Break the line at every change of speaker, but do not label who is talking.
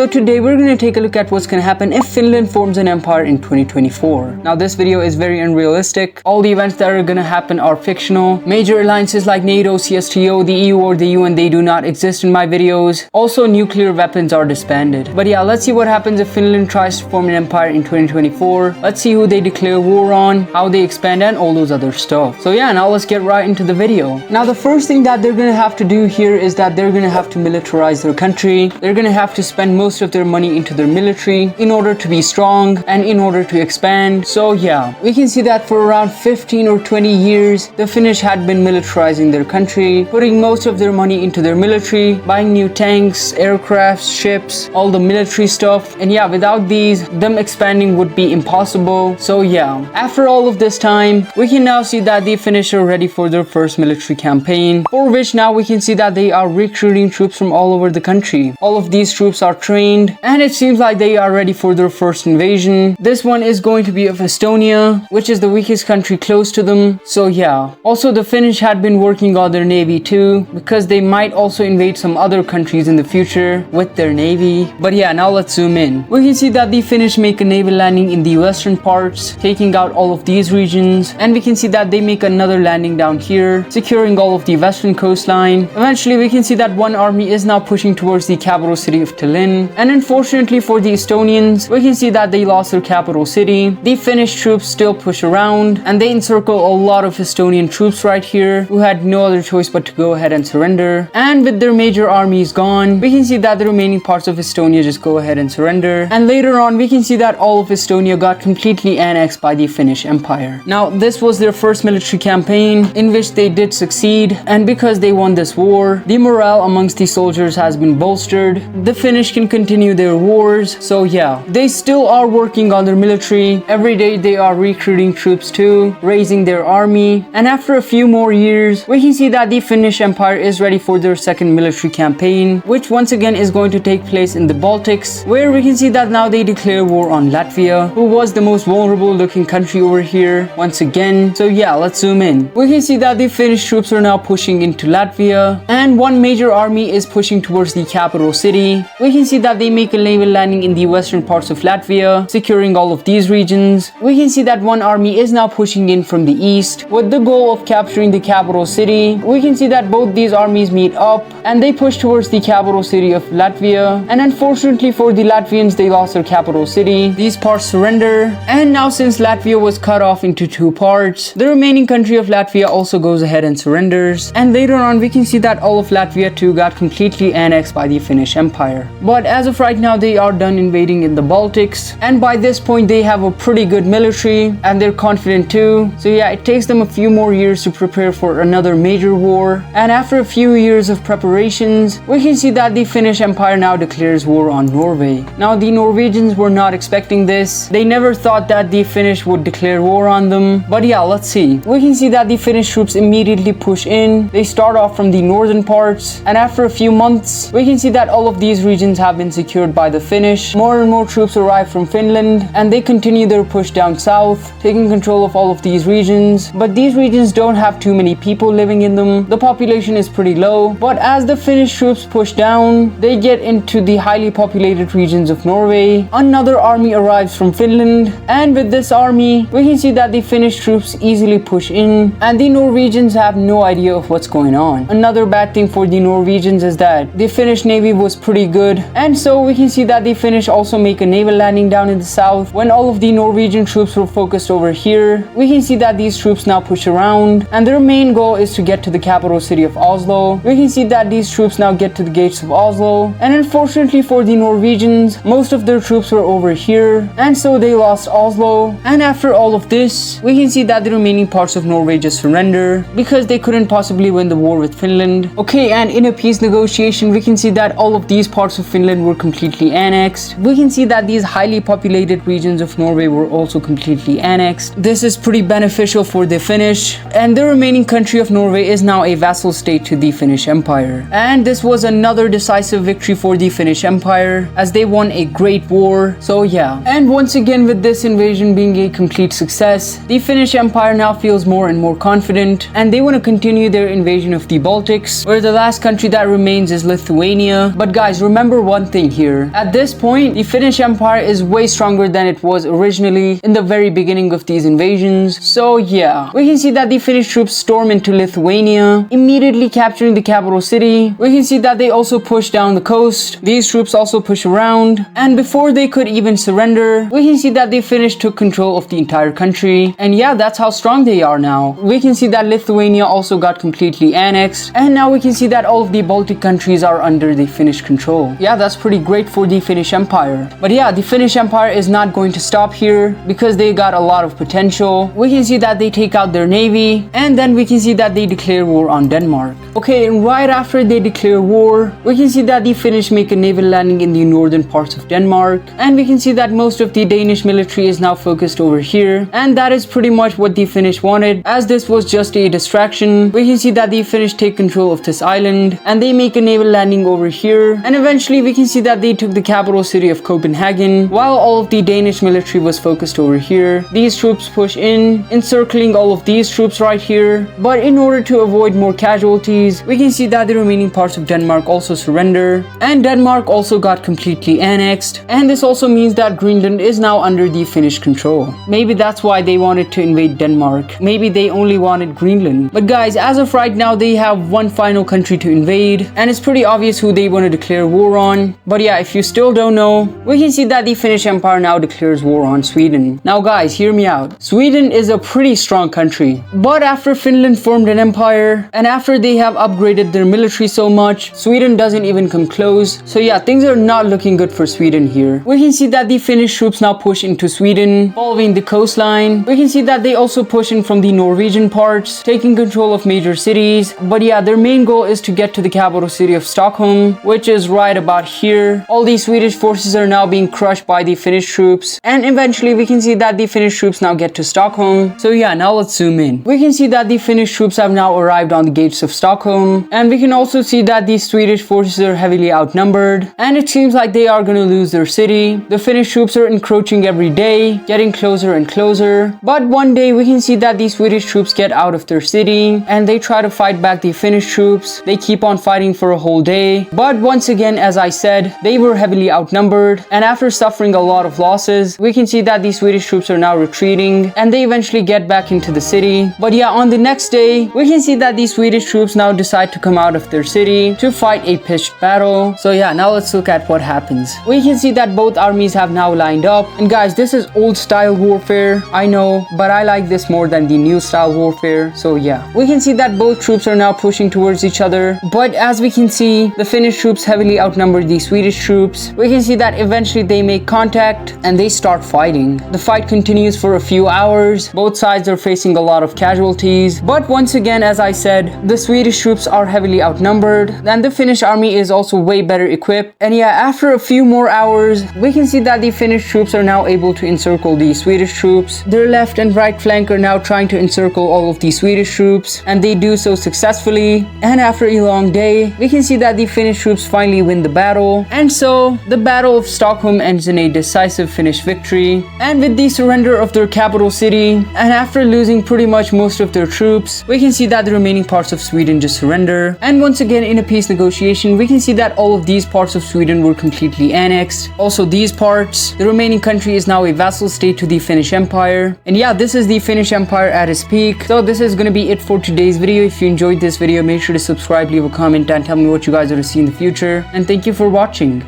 So today we're going to take a look at what's going to happen if Finland forms an empire in 2024. Now this video is very unrealistic. All the events that are going to happen are fictional. Major alliances like NATO, CSTO, the EU or the UN, they do not exist in my videos. Also nuclear weapons are disbanded. But yeah, let's see what happens if Finland tries to form an empire in 2024. Let's see who they declare war on, how they expand and all those other stuff. So yeah, now let's get right into the video. Now the first thing that they're going to have to do here is that they're going to have to militarize their country. They're going to have to spend most of their money into their military in order to be strong and in order to expand. So yeah, we can see that for around 15 or 20 years, the Finnish had been militarizing their country, putting most of their money into their military, buying new tanks, aircrafts, ships, all the military stuff. And yeah, without these, them expanding would be impossible. So yeah, after all of this time, we can now see that the Finnish are ready for their first military campaign, for which now we can see that they are recruiting troops from all over the country. All of these troops are trained and it seems like they are ready for their first invasion. This one is going to be of Estonia, which is the weakest country close to them. So yeah, also the Finnish had been working on their navy too, because they might also invade some other countries in the future with their navy. But yeah, now let's zoom in. We can see that the Finnish make a naval landing in the western parts, taking out all of these regions, and we can see that they make another landing down here, securing all of the western coastline. Eventually we can see that one army is now pushing towards the capital city of Tallinn. And unfortunately for the Estonians, we can see that they lost their capital city. The Finnish troops still push around and they encircle a lot of Estonian troops right here, who had no other choice but to go ahead and surrender. And with their major armies gone, we can see that the remaining parts of Estonia just go ahead and surrender. And later on, we can see that all of Estonia got completely annexed by the Finnish Empire. Now, this was their first military campaign in which they did succeed. And because they won this war, the morale amongst the soldiers has been bolstered. The Finnish can continue their wars. So yeah, they still are working on their military. Every day they are recruiting troops too, raising their army. And after a few more years, we can see that the Finnish Empire is ready for their second military campaign, which once again is going to take place in the Baltics, where we can see that now they declare war on Latvia, who was the most vulnerable looking country over here once again. So yeah, let's zoom in. We can see that the Finnish troops are now pushing into Latvia, and one major army is pushing towards the capital city. We can see that they make a naval landing in the western parts of Latvia, securing all of these regions. We can see that one army is now pushing in from the east with the goal of capturing the capital city. We can see that both these armies meet up and they push towards the capital city of Latvia. And unfortunately for the Latvians, they lost their capital city. These parts surrender. And now since Latvia was cut off into two parts, the remaining country of Latvia also goes ahead and surrenders. And later on, we can see that all of Latvia too got completely annexed by the Finnish Empire. But as of right now, they are done invading in the Baltics, and by this point they have a pretty good military and they're confident too. So yeah, it takes them a few more years to prepare for another major war. And after a few years of preparations, we can see that the Finnish Empire now declares war on Norway. Now the Norwegians were not expecting this. They never thought that the Finnish would declare war on them. But yeah, let's see. We can see that the Finnish troops immediately push in. They start off from the northern parts, and after a few months, we can see that all of these regions have been secured by the Finnish. More and more troops arrive from Finland and they continue their push down south, taking control of all of these regions. But these regions don't have too many people living in them. The population is pretty low. But as the Finnish troops push down, they get into the highly populated regions of Norway. Another army arrives from Finland, and with this army, we can see that the Finnish troops easily push in and the Norwegians have no idea of what's going on. Another bad thing for the Norwegians is that the Finnish navy was pretty good, and so we can see that the Finnish also make a naval landing down in the south. When all of the Norwegian troops were focused over here, we can see that these troops now push around and their main goal is to get to the capital city of Oslo. We can see that these troops now get to the gates of Oslo, and unfortunately for the Norwegians, most of their troops were over here, and so they lost Oslo. And after all of this, we can see that the remaining parts of Norway just surrender because they couldn't possibly win the war with Finland. Okay, and in a peace negotiation, we can see that all of these parts of Finland were completely annexed. We can see that these highly populated regions of Norway were also completely annexed. This is pretty beneficial for the Finnish, and the remaining country of Norway is now a vassal state to the Finnish Empire. And this was another decisive victory for the Finnish Empire, as they won a great war. So yeah, and once again, with this invasion being a complete success, the Finnish Empire now feels more and more confident, and they want to continue their invasion of the Baltics, where the last country that remains is Lithuania. But guys, remember one something here. At this point, the Finnish Empire is way stronger than it was originally in the very beginning of these invasions. So yeah, we can see that the Finnish troops storm into Lithuania, immediately capturing the capital city. We can see that they also push down the coast. These troops also push around, and before they could even surrender, we can see that the Finnish took control of the entire country. And yeah, that's how strong they are now. We can see that Lithuania also got completely annexed, and now we can see that all of the Baltic countries are under the Finnish control. Yeah, that's pretty great for the Finnish Empire. But yeah, the Finnish Empire is not going to stop here because they got a lot of potential. We can see that they take out their navy, and then we can see that they declare war on Denmark. Okay, and right after they declare war, we can see that the Finnish make a naval landing in the northern parts of Denmark, and we can see that most of the Danish military is now focused over here, and that is pretty much what the Finnish wanted, as this was just a distraction. We can see that the Finnish take control of this island, and they make a naval landing over here, and eventually we can see that they took the capital city of Copenhagen, while all of the Danish military was focused over here. These troops push in, encircling all of these troops right here, but in order to avoid more casualties, we can see that the remaining parts of Denmark also surrender, and Denmark also got completely annexed, and this also means that Greenland is now under the Finnish control. Maybe that's why they wanted to invade Denmark. Maybe they only wanted Greenland. But guys, as of right now, they have one final country to invade, and it's pretty obvious who they want to declare war on. But yeah, if you still don't know, we can see that the Finnish Empire now declares war on Sweden. Now guys, hear me out. Sweden is a pretty strong country, but after Finland formed an empire, and after they have upgraded their military so much, Sweden doesn't even come close. So yeah, things are not looking good for Sweden here. We can see that the Finnish troops now push into Sweden, following the coastline. We can see that they also push in from the Norwegian parts, taking control of major cities. But yeah, their main goal is to get to the capital city of Stockholm, which is right about here. All these Swedish forces are now being crushed by the Finnish troops, and eventually we can see that the Finnish troops now get to Stockholm. So yeah, now let's zoom in. We can see that the Finnish troops have now arrived on the gates of Stockholm, and we can also see that the Swedish forces are heavily outnumbered, and it seems like they are gonna lose their city. The Finnish troops are encroaching every day, getting closer and closer. But one day we can see that the Swedish troops get out of their city, and they try to fight back the Finnish troops. They keep on fighting for a whole day, but once again, as I said, they were heavily outnumbered, and after suffering a lot of losses, we can see that the Swedish troops are now retreating, and they eventually get back into the city. But yeah, on the next day, we can see that the Swedish troops now decide to come out of their city to fight a pitched battle. So yeah, now let's look at what happens. We can see that both armies have now lined up, and guys, this is old style warfare, I know, but I like this more than the new style warfare. So yeah, we can see that both troops are now pushing towards each other, but as we can see, the Finnish troops heavily outnumber the Swedish troops. We can see that eventually they make contact and they start fighting. The fight continues for a few hours. Both sides are facing a lot of casualties, but once again, as I said, the Swedish troops are heavily outnumbered, and the Finnish army is also way better equipped. And yeah, after a few more hours, we can see that the Finnish troops are now able to encircle the Swedish troops. Their left and right flank are now trying to encircle all of the Swedish troops, and they do so successfully. And after a long day, we can see that the Finnish troops finally win the battle. And so, the Battle of Stockholm ends in a decisive Finnish victory. And with the surrender of their capital city, and after losing pretty much most of their troops, we can see that the remaining parts of Sweden just surrender. And once again, in a peace negotiation, we can see that all of these parts of Sweden were completely annexed. Also these parts, the remaining country is now a vassal state to the Finnish Empire. And yeah, this is the Finnish Empire at its peak. So this is gonna be it for today's video. If you enjoyed this video, make sure to subscribe, leave a comment, and tell me what you guys want to see in the future. And thank you for watching.